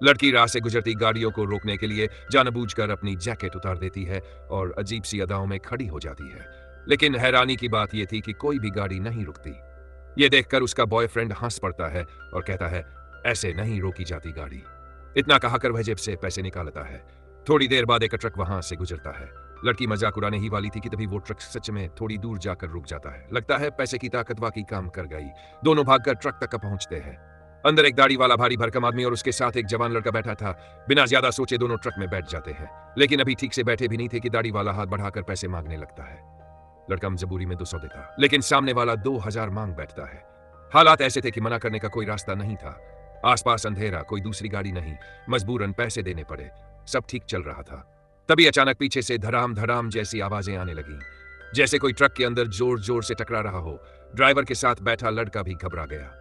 लड़की राह से गुजरती गाड़ियों को रोकने के लिए जानबूझकर अपनी जैकेट उतार देती है और अजीब सी अदाओं में खड़ी हो जाती है। लेकिन हैरानी की बात यह थी कि कोई भी गाड़ी नहीं रुकती। ये देखकर उसका बॉयफ्रेंड हंस पड़ता है और कहता है, ऐसे नहीं रोकी जाती गाड़ी। इतना कहकर वह जेब से पैसे निकालता है। थोड़ी देर बाद एक ट्रक वहां से गुजरता है। लड़की मजाक उड़ाने ही वाली थी कि तभी वो ट्रक सच में थोड़ी दूर जाकर रुक जाता है। लगता है पैसे की ताकत वाकई काम कर गई। दोनों भागकर ट्रक तक पहुंचते हैं। अंदर एक दाढ़ी वाला भारी भरकम आदमी और उसके साथ एक जवान लड़का बैठा था। बिना ज्यादा सोचे दोनों ट्रक में बैठ जाते हैं। लेकिन अभी ठीक से बैठे भी नहीं थे कि दाढ़ी वाला हाथ बढ़ाकर पैसे मांगने लगता है। लड़का मजबूरी में 200 देता, लेकिन सामने वाला 2000 मांग बैठता है। हालात ऐसे थे कि मना करने का कोई रास्ता नहीं था। आसपास अंधेरा, कोई दूसरी गाड़ी नहीं, मजबूरन पैसे देने पड़े। सब ठीक चल रहा था। तभी अचानक पीछे से धड़ाम धड़ाम जैसी आवाजें आने लगी, जैसे कोई ट्रक के अंदर जोर जोर से टकरा रहा हो। ड्राइवर के साथ बैठा लड़का भी घबरा गया।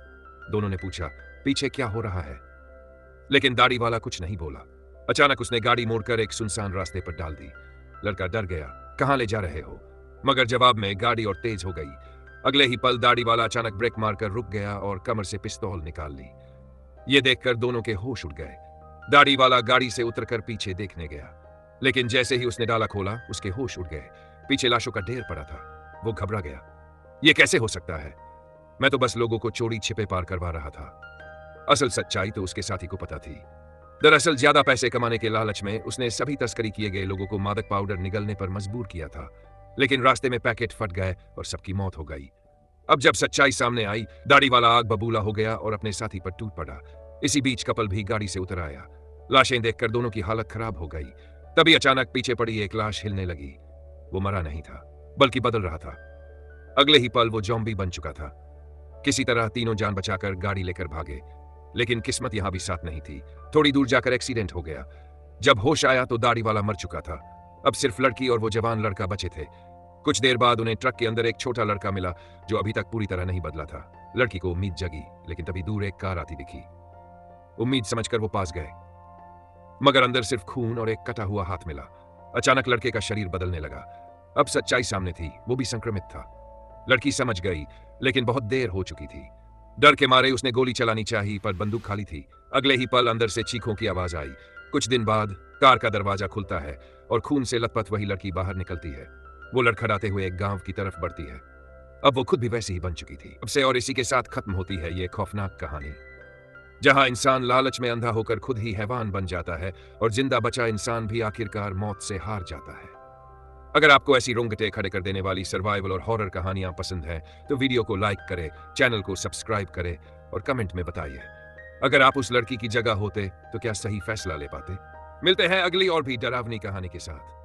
दोनों ने पूछा, पीछे क्या हो रहा है? लेकिन दाढ़ी वाला कुछ नहीं बोला। अचानक उसने गाड़ी मोड़कर एक सुनसान रास्ते पर डाल दी। लड़का डर गया, कहां ले जा रहे हो? मगर जवाब में गाड़ी और तेज हो गई। अगले ही पल दाढ़ी वाला अचानक ब्रेक मारकर रुक गया और कमर से पिस्तौल निकाल ली। ये देखकर दोनों के होश उड़ गए। दाढ़ी वाला गाड़ी से उतरकर पीछे देखने गया, लेकिन जैसे ही उसने डाला खोला, उसके होश उड़ गए। पीछे लाशों का ढेर पड़ा था। वो घबरा गया। ये कैसे हो सकता है? मैं तो बस लोगों को चोरी छिपे पार करवा रहा था। असल सच्चाई तो उसके साथी को पता थी। दरअसल ज्यादा पैसे कमाने के लालच में उसने सभी तस्करी किए गए लोगों को मादक पाउडर निगलने पर मजबूर किया था। लेकिन रास्ते में पैकेट फट गए और सबकी मौत हो गई। अब जब सच्चाई सामने आई, दाढ़ी वाला आग बबूला हो गया और अपने साथी पर टूट पड़ा। इसी बीच कपल भी गाड़ी से उतर आया। लाशें देखकर दोनों की हालत खराब हो गई। तभी अचानक पीछे पड़ी एक लाश हिलने लगी। वो मरा नहीं था, बल्कि बदल रहा था। अगले ही पल वो ज़ॉम्बी बन चुका था। किसी तरह तीनों जान बचाकर गाड़ी लेकर भागे, लेकिन किस्मत यहां भी साथ नहीं थी। थोड़ी दूर जाकर एक्सीडेंट हो गया। जब होश आया तो दाढ़ी वाला मर चुका था। अब सिर्फ लड़की और वो जवान लड़का बचे थे। कुछ देर बाद उन्हें ट्रक के अंदर एक छोटा लड़का मिला जो अभी तक पूरी तरह नहीं बदला था। लड़की को उम्मीद जगी, लेकिन तभी दूर एक कार आती दिखी। उम्मीद समझकर वो पास गए, मगर अंदर सिर्फ खून और एक कटा हुआ हाथ मिला। अचानक लड़के का शरीर बदलने लगा। अब सच्चाई सामने थी, वो भी संक्रमित था। लड़की समझ गई, लेकिन बहुत देर हो चुकी थी। डर के मारे उसने गोली चलानी चाही, पर बंदूक खाली थी। अगले ही पल अंदर से चीखों की आवाज आई। कुछ दिन बाद कार का दरवाजा खुलता है और खून से लथपथ वही लड़की बाहर निकलती है। वो लड़खड़ाते हुए एक गांव की तरफ बढ़ती है। अब वो खुद भी वैसी ही बन चुकी थी। अब से और इसी के साथ खत्म होती है ये खौफनाक कहानी, जहां इंसान लालच में अंधा होकर खुद ही हैवान बन जाता है और जिंदा बचा इंसान भी आखिरकार मौत से हार जाता है। अगर आपको ऐसी रोंगटे खड़े कर देने वाली सर्वाइवल और हॉरर कहानियां पसंद हैं, तो वीडियो को लाइक करें, चैनल को सब्सक्राइब करें और कमेंट में बताइए, अगर आप उस लड़की की जगह होते तो क्या सही फैसला ले पाते। मिलते हैं अगली और भी डरावनी कहानी के साथ।